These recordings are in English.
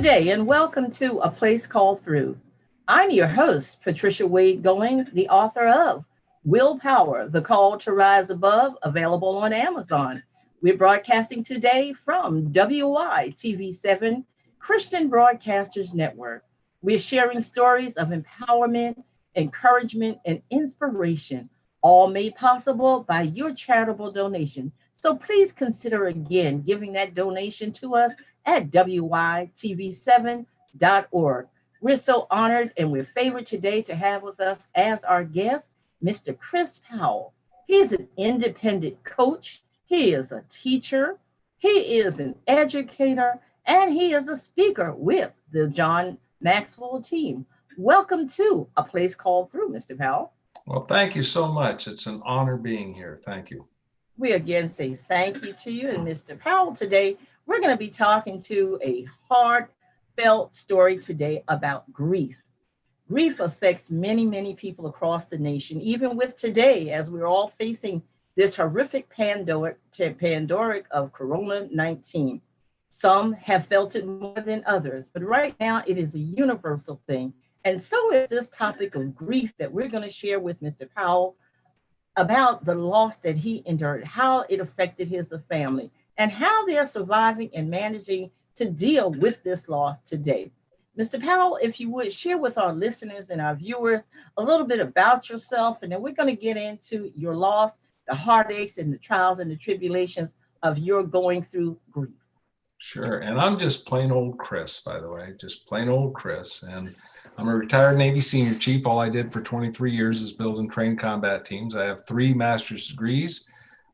Good day and welcome to A Place Called Through. I'm your host, Patricia Wade Goings, the author of Willpower, The Call to Rise Above, available on Amazon. We're broadcasting today from WYTV7 Christian Broadcasters Network. We're sharing stories of empowerment, encouragement, and inspiration, all made possible by your charitable donation. So please consider again giving that donation to us at WYTV7.org. We're so honored and we're favored today to have with us as our guest, Mr. Chris Powell. He is an independent coach, he is a teacher, he is an educator, and he is a speaker with the John Maxwell team. Welcome to A Place Called Through, Mr. Powell. Well, thank you so much. It's an honor being here. Thank you. We again say thank you to you and Mr. Powell. Today, we're going to be talking to a heartfelt story today about grief. Grief affects many, many people across the nation, even with today, as we're all facing this horrific pandemic of Corona-19. Some have felt it more than others, but right now it is a universal thing. And so is this topic of grief that we're going to share with Mr. Powell about the loss that he endured, how it affected his family, and how they're surviving and managing to deal with this loss today. Mr. Powell, if you would share with our listeners and our viewers a little bit about yourself, and then we're going to get into your loss, the heartaches and the trials and the tribulations of your going through grief. Sure. And I'm just plain old Chris, by the way, just plain old Chris. And I'm a retired Navy senior chief. All I did for 23 years is build and train combat teams. I have 3 master's degrees.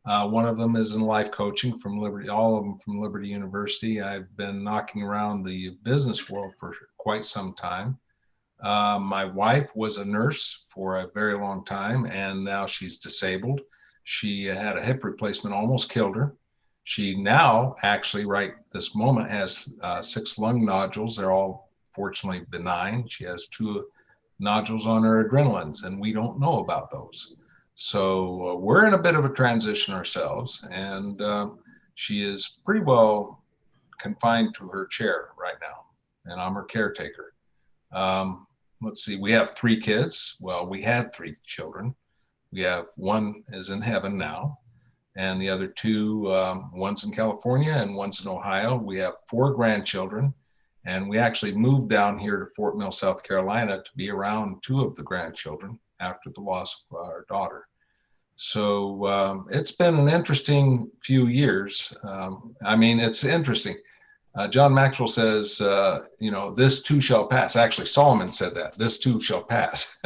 One of them is in life coaching from Liberty, all of them from Liberty University. I've been knocking around the business world for quite some time. My wife was a nurse for a very long time, and now she's disabled. She had a hip replacement, almost killed her. She now actually right this moment has 6 lung nodules. They're all fortunately benign. She has 2 nodules on her adrenalines, and we don't know about those. So we're in a bit of a transition ourselves, and she is pretty well confined to her chair right now, and I'm her caretaker. Let's see, we have 3 kids. Well, we had 3 children. We have one is in heaven now, and the other 2, one's in California and one's in Ohio. We have 4 grandchildren. And we actually moved down here to Fort Mill, South Carolina to be around 2 of the grandchildren after the loss of our daughter. So it's been an interesting few years. It's interesting. John Maxwell says, this too shall pass. Actually, Solomon said that, this too shall pass.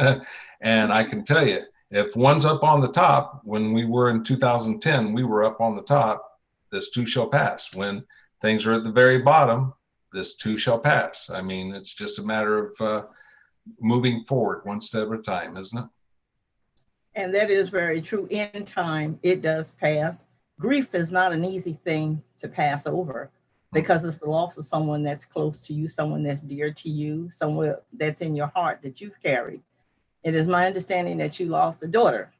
And I can tell you, if one's up on the top, when we were in 2010, we were up on the top, this too shall pass. When things are at the very bottom, this too shall pass. I mean, it's just a matter of moving forward one step at a time, isn't it? And that is very true. In time, it does pass. Grief is not an easy thing to pass over because it's the loss of someone that's close to you, someone that's dear to you, someone that's in your heart that you've carried. It is my understanding that you lost a daughter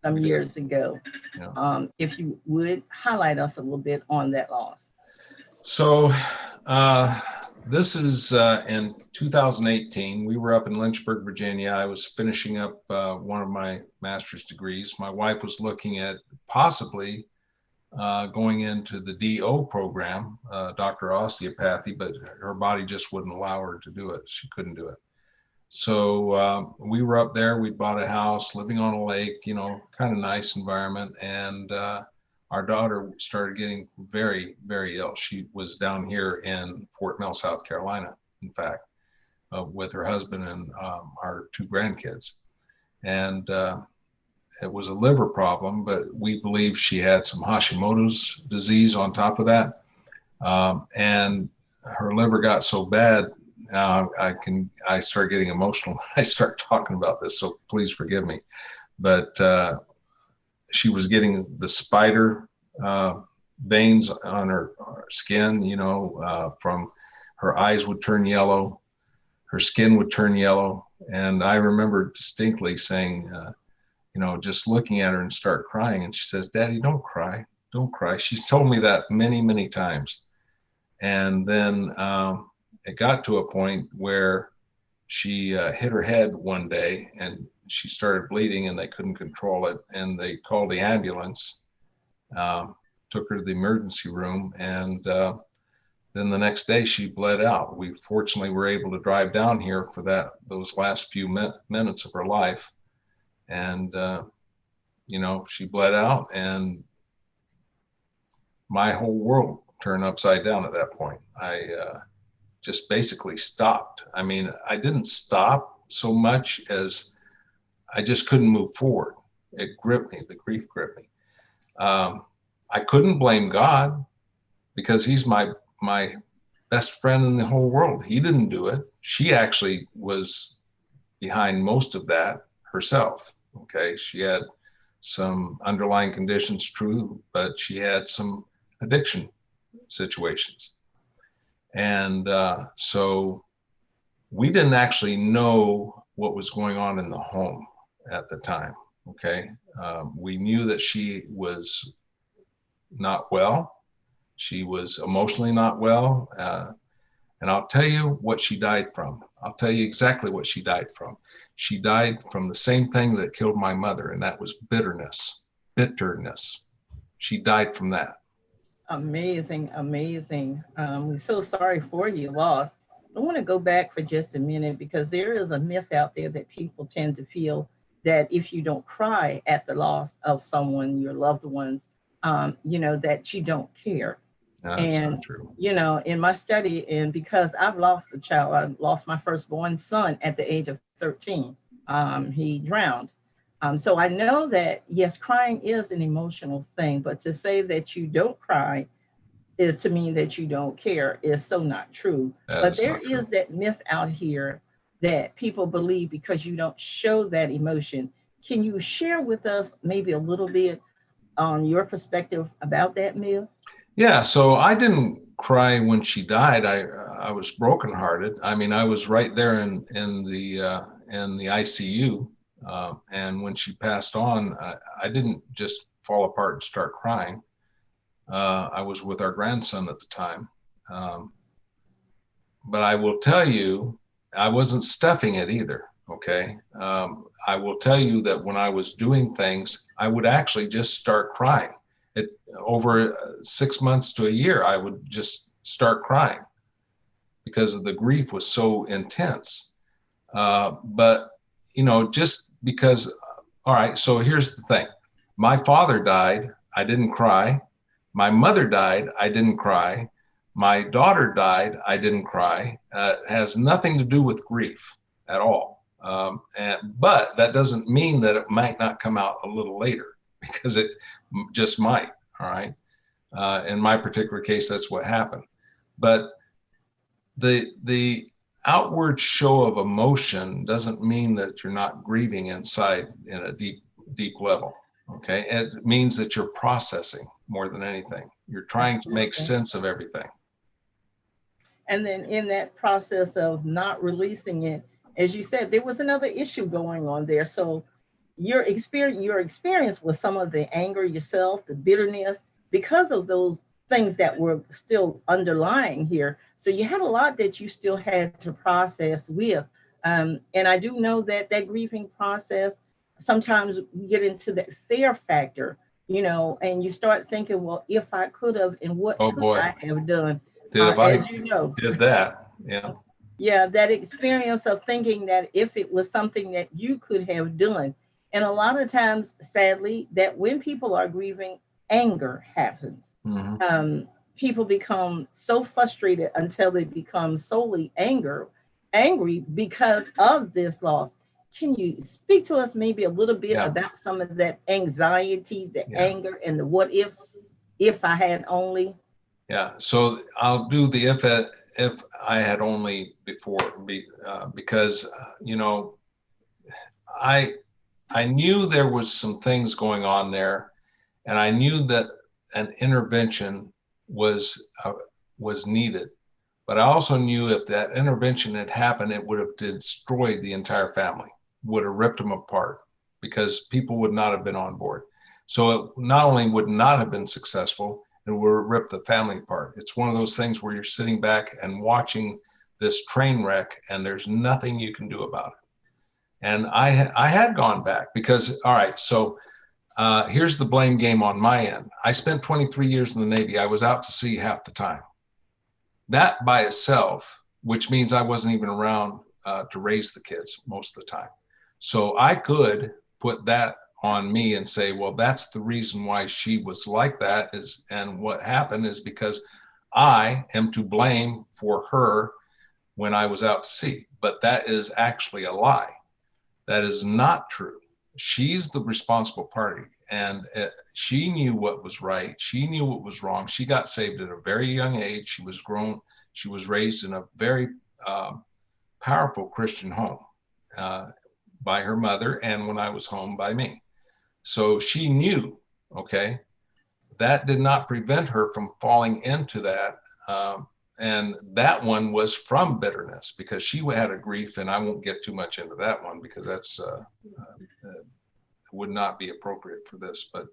some years ago. Yeah. If you would highlight us a little bit on that loss. So this is in 2018. We were up in Lynchburg, Virginia. I was finishing up one of my master's degrees. My wife was looking at possibly going into the DO program, Dr. Osteopathy, but her body just wouldn't allow her to do it. She couldn't do it. So we were up there. We bought a house, living on a lake, kind of nice environment. And our daughter started getting very, very ill. She was down here in Fort Mill, South Carolina, in fact, with her husband and our 2 grandkids. And it was a liver problem, but we believe she had some Hashimoto's disease on top of that. And her liver got so bad, I start getting emotional when I start talking about this, so please forgive me. But she was getting the spider veins on her skin, from her eyes would turn yellow, her skin would turn yellow. And I remember distinctly saying, just looking at her and start crying. And she says, "Daddy, don't cry, don't cry." She's told me that many, many times. And then it got to a point where she hit her head one day and she started bleeding and they couldn't control it. And they called the ambulance, took her to the emergency room. And then the next day she bled out. We fortunately were able to drive down here for those last few minutes of her life. And, she bled out and my whole world turned upside down at that point. I just basically stopped. I mean, I didn't stop so much as I just couldn't move forward. It gripped me. The grief gripped me. I couldn't blame God because he's my best friend in the whole world. He didn't do it. She actually was behind most of that herself. Okay. She had some underlying conditions, true, but she had some addiction situations. And so we didn't actually know what was going on in the home at the time. Okay. We knew that she was not well. She was emotionally not well. And I'll tell you what she died from. I'll tell you exactly what she died from. She died from the same thing that killed my mother, and that was bitterness. She died from that. Amazing, amazing. We're so sorry for your loss. I want to go back for just a minute because there is a myth out there that people tend to feel that if you don't cry at the loss of someone, your loved ones, that you don't care. That's not And, true. in my study, and because I've lost a child, I lost my firstborn son at the age of 13. He drowned. So I know that, yes, crying is an emotional thing, but to say that you don't cry is to mean that you don't care is so not true. That But is there not is true. that myth out here that people believe because you don't show that emotion. Can you share with us maybe a little bit on your perspective about that myth? Yeah, so I didn't cry when she died. I was brokenhearted. I mean, I was right there in the ICU, and when she passed on, I didn't just fall apart and start crying. I was with our grandson at the time, um, but I will tell you, I wasn't stuffing it either. Okay, I will tell you that when I was doing things, I would actually just start crying. It over 6 months to a year, I would just start crying because the grief was so intense. But just because, all right, so here's the thing. My father died, I didn't cry. My mother died, I didn't cry. My daughter died, I didn't cry. It has nothing to do with grief at all. But that doesn't mean that it might not come out a little later because it just might. All right. In my particular case, that's what happened. But the outward show of emotion doesn't mean that you're not grieving inside in a deep level. Okay. It means that you're processing more than anything. You're trying to make Absolutely. sense of everything. And then in that process of not releasing it, as you said, there was another issue going on there. So your experience was some of the anger yourself, the bitterness, because of those things that were still underlying here. So you had a lot that you still had to process with. And I do know that that grieving process, sometimes we get into that fear factor, and you start thinking, well, if I could have, and what Oh could boy. I have done? If I As you know, did that, yeah. yeah, that experience of thinking that if it was something that you could have done. And a lot of times, sadly, that when people are grieving, anger happens. Hmm. People become so frustrated until they become solely angry because of this loss. Can you speak to us maybe a little bit Yeah. about some of that anxiety, the Yeah. anger, and the what ifs? If I had only. Yeah. So I'll do the if I had only because I I knew there was some things going on there, and I knew that an intervention was was needed. But I also knew if that intervention had happened, it would have destroyed the entire family, would have ripped them apart because people would not have been on board. So it not only would not have been successful, it would rip the family apart. It's one of those things where you're sitting back and watching this train wreck, and there's nothing you can do about it. And I had gone back because, all right, so here's the blame game on my end. I spent 23 years in the Navy. I was out to sea half the time. That by itself, which means I wasn't even around to raise the kids most of the time. So I could put that on me and say, well, that's the reason why she was like that is, and what happened is because I am to blame for her when I was out to sea. But that is actually a lie. That is not true. She's the responsible party, and she knew what was right. She knew what was wrong. She got saved at a very young age. She was grown. She was raised in a very powerful Christian home uh, by her mother, and when I was home, by me. So she knew, okay, that did not prevent her from falling into that. And that one was from bitterness because she had a grief, and I won't get too much into that one because that's would not be appropriate for this. But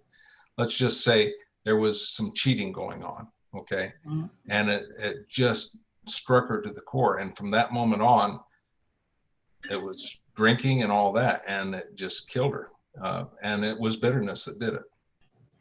let's just say there was some cheating going on, okay, Mhm. and it just struck her to the core. And from that moment on, it was drinking and all that, and it just killed her. And it was bitterness that did it.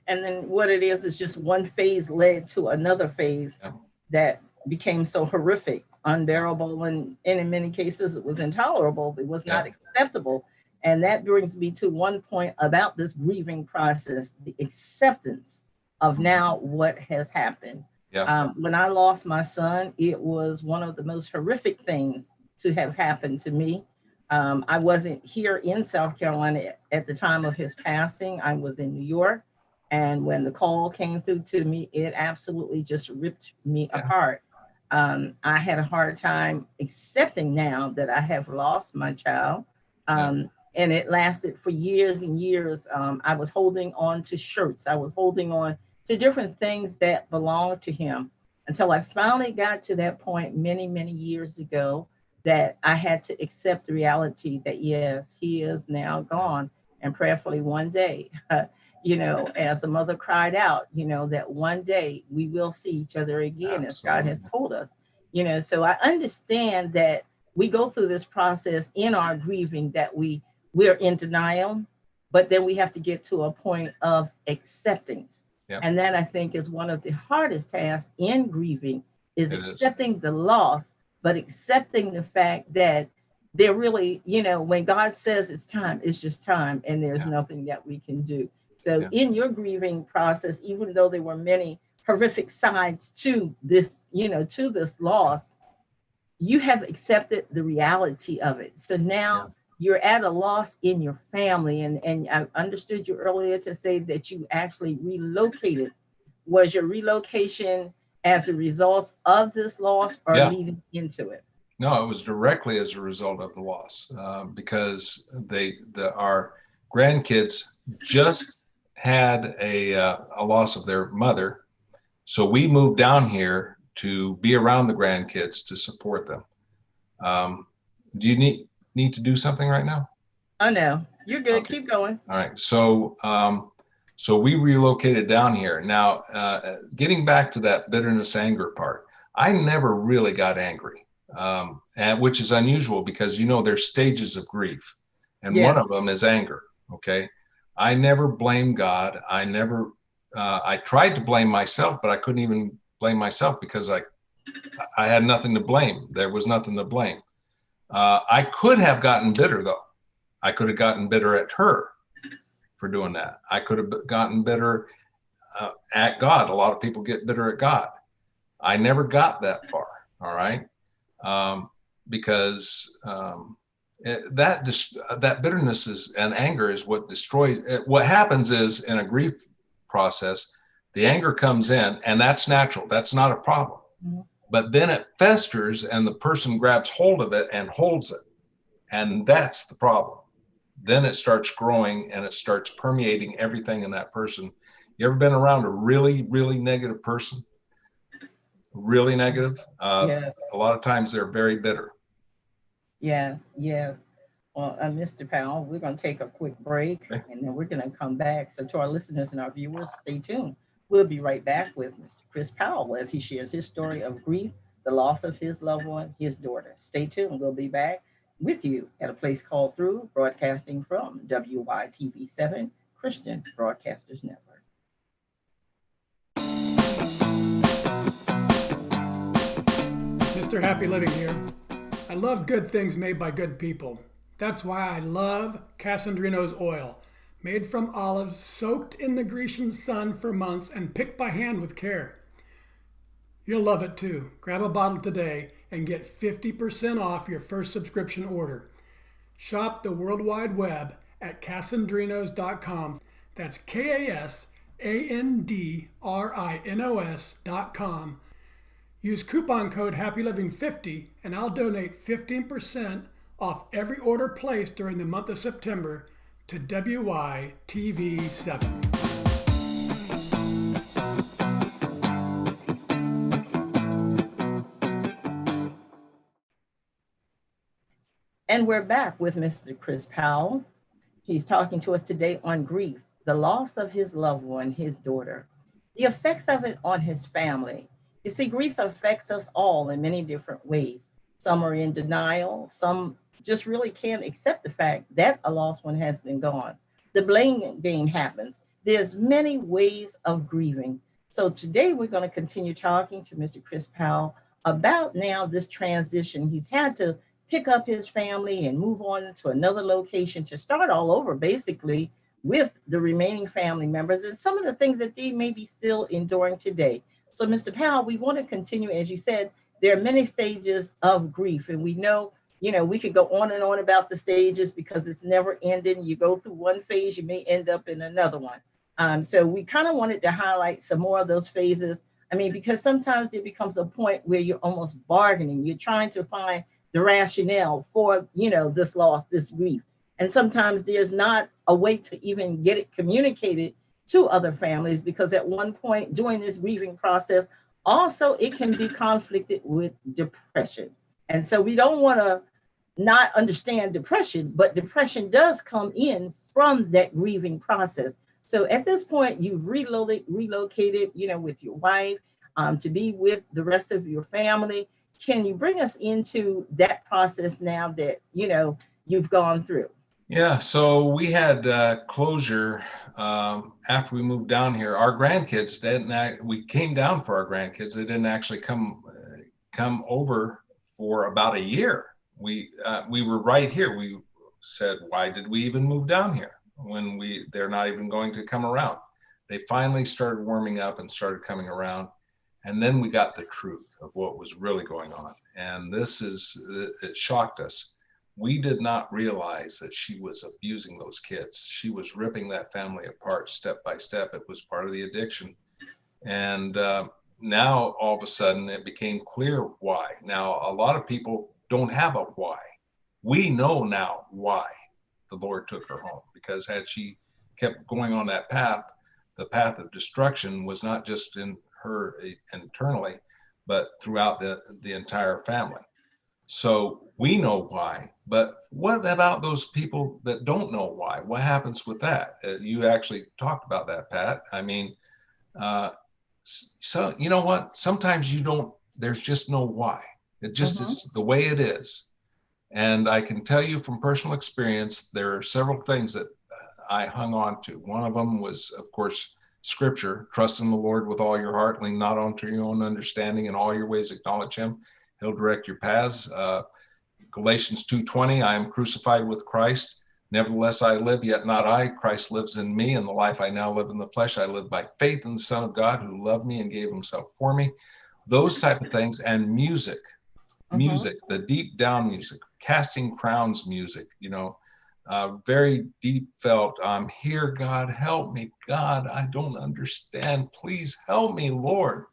And then what it is just one phase led to another phase Yeah. that became so horrific, unbearable, and in many cases it was intolerable. It was Yeah. not acceptable. And that brings me to one point about this grieving process, the acceptance of now what has happened. Yeah. When I lost my son, it was one of the most horrific things to have happened to me. I wasn't here in South Carolina at the time of his passing. I was in New York. And when the call came through to me, it absolutely just ripped me Yeah. apart. I had a hard time accepting now that I have lost my child. Yeah. And it lasted for years and years. I was holding on to shirts, I was holding on to different things that belonged to him until I finally got to that point many, many years ago that I had to accept the reality that, yes, he is now gone. And prayerfully, one day, as the mother cried out, that one day we will see each other again, as God has Absolutely. told us. So I understand that we go through this process in our grieving that we're in denial, but then we have to get to a point of acceptance. Yeah. And that I think is one of the hardest tasks in grieving is It is. accepting the loss, but accepting the fact that there really, when God says it's just time, and there's Yeah. nothing that we can do. So Yeah. in your grieving process, even though there were many horrific sides to this, to this loss, you have accepted the reality of it. So Yeah. now you're at a loss in your family. And I understood you earlier to say that you actually relocated. Was your relocation as a result of this loss or Yeah. leading into it? No, it was directly as a result of the loss because our grandkids just had a loss of their mother, so we moved down here to be around the grandkids to support them. Do you need to do something right now? Oh no, you're good. Okay. Keep going. All right. So we relocated down here. Now, getting back to that bitterness, anger part, I never really got angry, and which is unusual because there's stages of grief, and one Yes. of them is anger. Okay, I never blamed God. I never. I tried to blame myself, but I couldn't even blame myself because I had nothing to blame. There was nothing to blame. I could have gotten bitter though. I could have gotten bitter at her for doing that. I could have gotten bitter at God. A lot of people get bitter at God. I never got that far. All right, because that bitterness and anger is what destroys. What happens is in a grief process, the anger comes in, and that's natural. That's not a problem. Mhm. But then it festers, and the person grabs hold of it and holds it, and that's the problem. Then it starts growing and it starts permeating everything in that person. You ever been around a really, really negative person? Really negative? Yes. A lot of times they're very bitter. Yes. Yes. Well, Mr. Powell, we're going to take a quick break Okay? and then we're going to come back. So, to our listeners and our viewers, stay tuned. We'll be right back with Mr. Chris Powell as he shares his story of grief the loss of his loved one, his daughter. Stay tuned. We'll be back with you at a place called Through, broadcasting from WYTV7 Christian Broadcasters Network. Mr. Happy Living here. I love good things made by good people. That's why I love Casandrino's oil, made from olives soaked in the Grecian sun for months and picked by hand with care. You'll love it too. Grab a bottle today and get 50% off your first subscription order. Shop the World Wide Web at casandrinos.com. That's KASANDRINOS.com. Use coupon code HAPPYLIVING50 and I'll donate 15% off every order placed during the month of September to WYTV7. And we're back with Mr. Chris Powell. He's talking to us today on grief, the loss of his loved one, his daughter, the effects of it on his family. You see, grief affects us all in many different ways. Some are in denial, some just really can't accept the fact that a lost one has been gone. The blame game happens. There's many ways of grieving. So today we're going to continue talking to Mr. Chris Powell about now this transition. He's had to pick up his family and move on to another location to start all over, basically, with the remaining family members and some of the things that they may be still enduring today. So, Mr. Powell, we want to continue, as you said, there are many stages of grief, and we know, we could go on and on about the stages because it's never ending. You go through one phase, you may end up in another one. So we kind of wanted to highlight some more of those phases. I mean, because sometimes there becomes a point where you're almost bargaining. You're trying to find the rationale for, this loss, this grief. And sometimes there's not a way to even get it communicated to other families because at one point during this grieving process, also it can be conflicted with depression. And so we don't want to not understand depression, but depression does come in from that grieving process. So at this point, you've relocated, with your wife to be with the rest of your family. Can you bring us into that process now that, you've gone through? Yeah, so we had closure after we moved down here. Our grandkids didn't. We came down for our grandkids. They didn't actually come over for about a year. We were right here. We said, why did we even move down here when they're not even going to come around? They finally started warming up and started coming around. And then we got the truth of what was really going on. And it shocked us. We did not realize that she was abusing those kids. She was ripping that family apart step by step. It was part of the addiction. And now all of a sudden it became clear why. Now, a lot of people don't have a why. We know now why the Lord took her home, because had she kept going on that path, the path of destruction was not just in her internally, but throughout the entire family. So we know why, but what about those people that don't know why? What happens with that? You actually talked about that, Pat. I mean, so you know what? Sometimes there's just no why. It just is the way it is. And I can tell you from personal experience, there are several things that I hung on to. One of them was, of course, Scripture: trust in the Lord with all your heart, lean not onto your own understanding, in all your ways acknowledge him, he'll direct your paths. Galatians 2:20, I am crucified with Christ, nevertheless I live, yet not I, Christ lives in me, and the life I now live in the flesh I live by faith in the Son of God who loved me and gave himself for me. Those type of things. And music, the deep down music, Casting Crowns music, very deep felt. I'm here, God, help me. God, I don't understand. Please help me, Lord.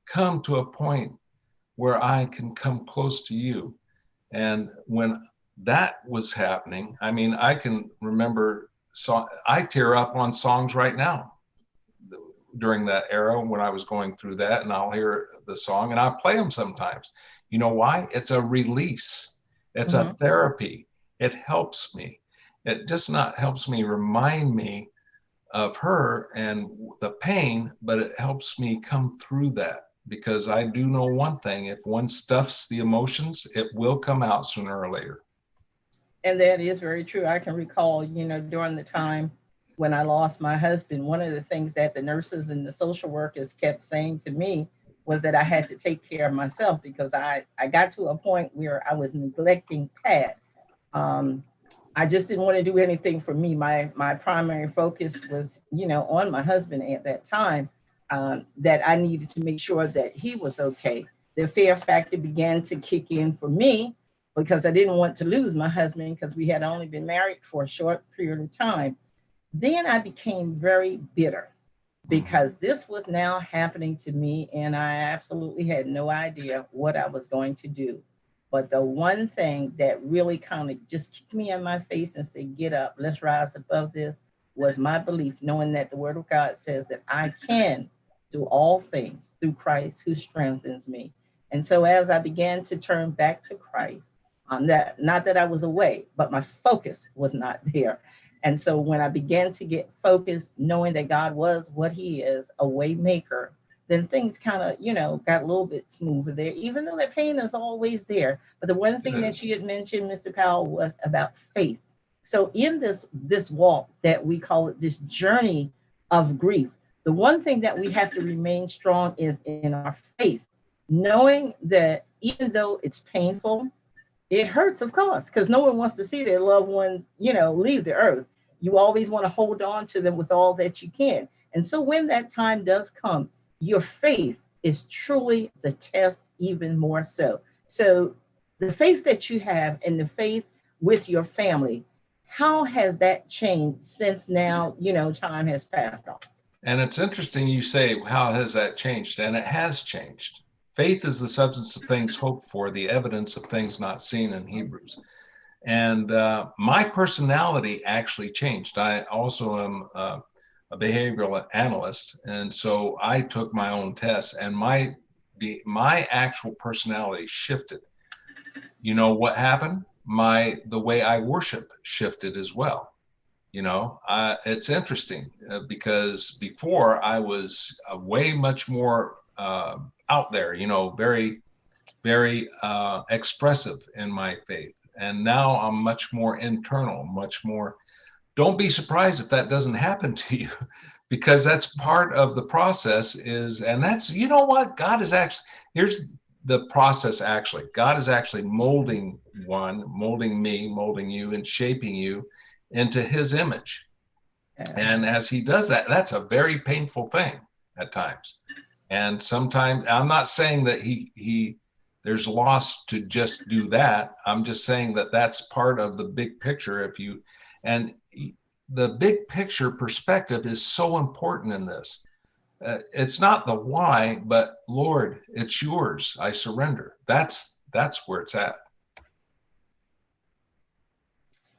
Come to a point where I can come close to you. And when that was happening, I mean, I can remember, I tear up on songs right now during that era when I was going through that, and I'll hear the song and I'll play them sometimes. You know why? It's a release. It's a therapy. It helps me. It just not helps me remind me of her and the pain, but it helps me come through that. because I do know one thing: if one stuffs the emotions, it will come out sooner or later. And that is very true. I can recall, during the time when I lost my husband, one of the things that the nurses and the social workers kept saying to me was that I had to take care of myself because I got to a point where I was neglecting Pat. Um, I just didn't want to do anything for me. My primary focus was, on my husband at that time. That I needed to make sure that he was okay. The fear factor began to kick in for me because I didn't want to lose my husband because we had only been married for a short period of time. Then I became very bitter Mhm. because this was now happening to me and I absolutely had no idea what I was going to do. But the one thing that really kind of just kicked me in my face and said, get up, let's rise above this, was my belief, knowing that the word of God says that I can do all things through Christ who strengthens me. And so as I began to turn back to Christ, that not that I was away, but my focus was not there. And so when I began to get focused, knowing that God was what he is, a way maker, then things kind of, got a little bit smoother there, even though that pain is always there. But the one It thing that is. you had mentioned, Mr. Powell, was about faith. So in this walk that we call it, this journey of grief, the one thing that we have to remain strong is in our faith, knowing that even though it's painful, it hurts, of course, because no one wants to see their loved ones, leave the earth. You always want to hold on to them with all that you can. And so when that time does come, your faith is truly the test even more so. So the faith that you have and the faith with your family, how has that changed since now, time has passed on? And it's interesting you say, how has that changed? And it has changed. Faith is the substance of things hoped for, the evidence of things not seen in Hebrews. And my personality actually changed. I also am a behavioral analyst, and so I took my own tests, and my actual personality shifted. You know what happened? The way I worship shifted as well. It's interesting because before I was way much more out there. Very very expressive in my faith. And now I'm much more internal, much more. Don't be surprised if that doesn't happen to you, because that's part of the process. And that's, what God is actually, here's the process actually. God is actually molding me, molding you, and shaping you into his image. Yeah. And as he does that, that's a very painful thing at times. And sometimes I'm not saying that he there's loss to just do that. I'm just saying that that's part of the big picture. And the big picture perspective is so important in this. It's not the why, but Lord, it's yours. I surrender. That's where it's at.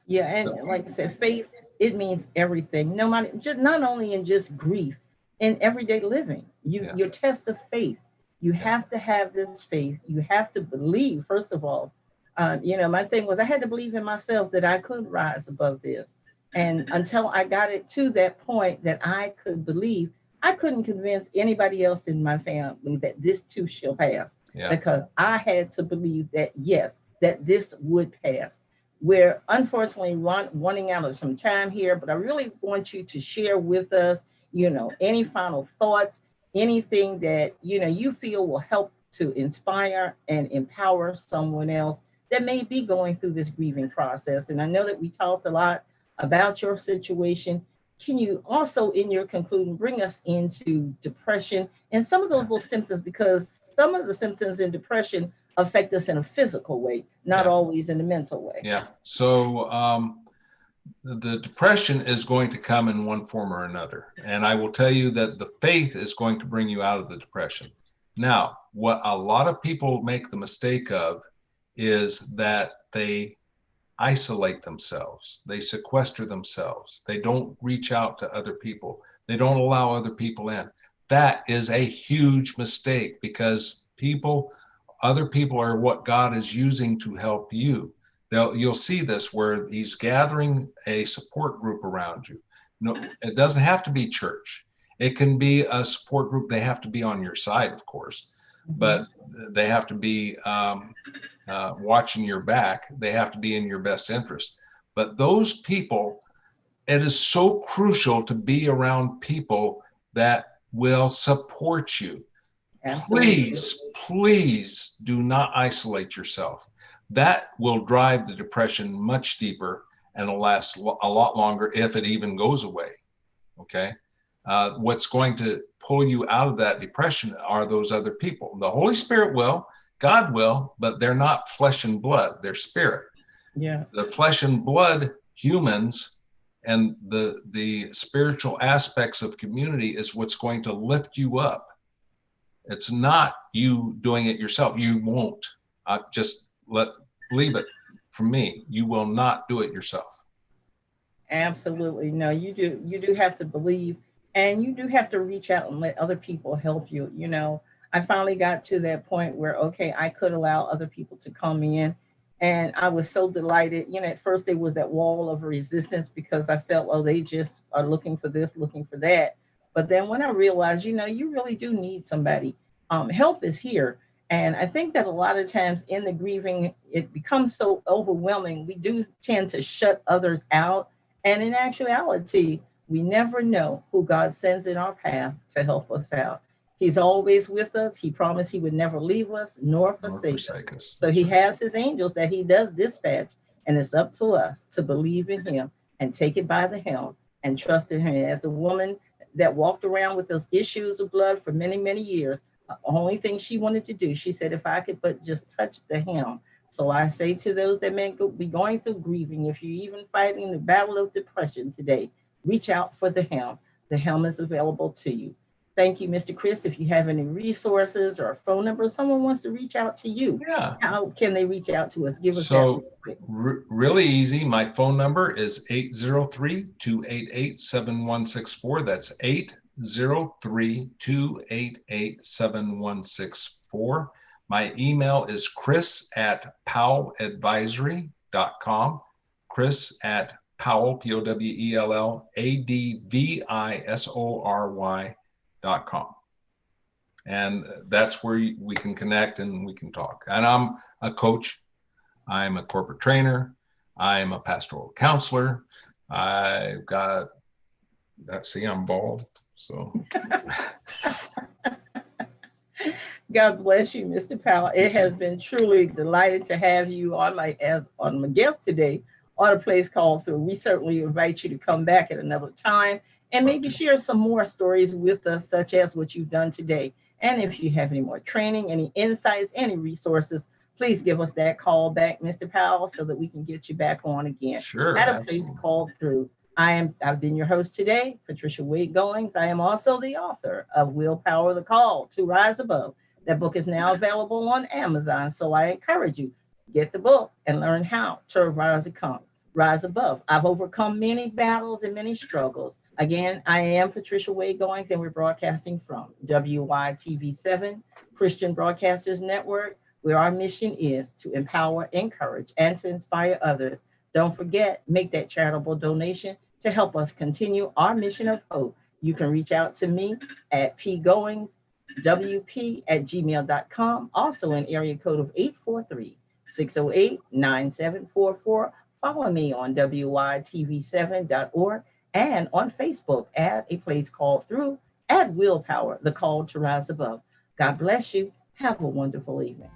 Yeah, So, and like I said, faith, it means everything. No matter, just not only in just grief, in everyday living. yeah, Your test of faith. You yeah, have to have this faith. You have to believe, first of all. My thing was I had to believe in myself that I could rise above this. And until I got it to that point that I could believe, I couldn't convince anybody else in my family that this too shall pass yeah. because I had to believe that yes, that this would pass. We're unfortunately running out of some time here, but I really want you to share with us, any final thoughts, anything that, you feel will help to inspire and empower someone else that may be going through this grieving process. And I know that we talked a lot about your situation. Can you also, in your conclusion, bring us into depression and some of those Yeah. little symptoms? Because some of the symptoms in depression affect us in a physical way, not Yeah. always in the mental way. Yeah. So the depression is going to come in one form or another. And I will tell you that the faith is going to bring you out of the depression. Now, what a lot of people make the mistake of is that they isolate themselves, they sequester themselves, they don't reach out to other people, they don't allow other people in. That is a huge mistake because other people are what God is using to help you. You'll see this where he's gathering a support group around you. No, it doesn't have to be church. It can be a support group. They have to be on your side, of course, but they have to be watching your back. They have to be in your best interest. But those people, it is so crucial to be around people that will support you. Absolutely. Please do not isolate yourself. That will drive the depression much deeper and it'll last a lot longer if it even goes away. Okay. What's going to pull you out of that depression are those other people. The Holy Spirit will, God will, but they're not flesh and blood, they're spirit. Yeah. The flesh and blood humans and the spiritual aspects of community is what's going to lift you up. It's not you doing it yourself. You won't. Leave it from me. You will not do it yourself. Absolutely. No, you do have to believe, and you do have to reach out and let other people help you. I finally got to that point where, okay, I could allow other people to come in. And I was so delighted. At first there was that wall of resistance because I felt, oh, they just are looking for this, looking for that. But then when I realized, you really do need somebody. Help is here. And I think that a lot of times in the grieving, it becomes so overwhelming. We do tend to shut others out, and in actuality, we never know who God sends in our path to help us out. He's always with us. He promised he would never leave us nor Nor forsake us. forsake us. So That's he right. has his angels that he does dispatch, and it's up to us to believe in him and take it by the helm and trust in him. As the woman that walked around with those issues of blood for many, many years, the only thing she wanted to do, she said, if I could but just touch the hem. So I say to those that may be going through grieving, if you're even fighting the battle of depression today, reach out for the helm. The helm is available to you. Thank you, Mr. Chris. If you have any resources or a phone number, someone wants to reach out to you, Yeah. how can they reach out to us? Give us that real So quick. really easy. My phone number is 803-288-7164. That's 803-288-7164. My email is chris@powelladvisory.com. Chris@powell, POWELLADVISORY.com. And that's where we can connect and we can talk. And I'm a coach. I'm a corporate trainer. I'm a pastoral counselor. I've got that. See, I'm bald. So God bless you, Mr. Powell. It has been truly delighted to have you on my guest today on A Place Called Through. We certainly invite you to come back at another time and maybe share some more stories with us, such as what you've done today. And if you have any more training, any insights, any resources, please give us that call back, Mr. Powell, so that we can get you back on again sure, at A Place absolutely. Called Through. I've been your host today, Patricia Wade Goings. I am also the author of Willpower, the Call to Rise Above. That book is now available on Amazon. So I encourage you, get the book and learn how to rise above. I've overcome many battles and many struggles. Again, I am Patricia Wade Goings, and we're broadcasting from WYTV7 Christian Broadcasters Network, where our mission is to empower, encourage, and to inspire others. Don't forget, make that charitable donation to help us continue our mission of hope. You can reach out to me at pgoingswp@gmail.com, also in area code of 843-608-9744. Follow me on WYTV7.org and on Facebook at A Place Called Through, at Willpower, the Call to Rise Above. God bless you. Have a wonderful evening.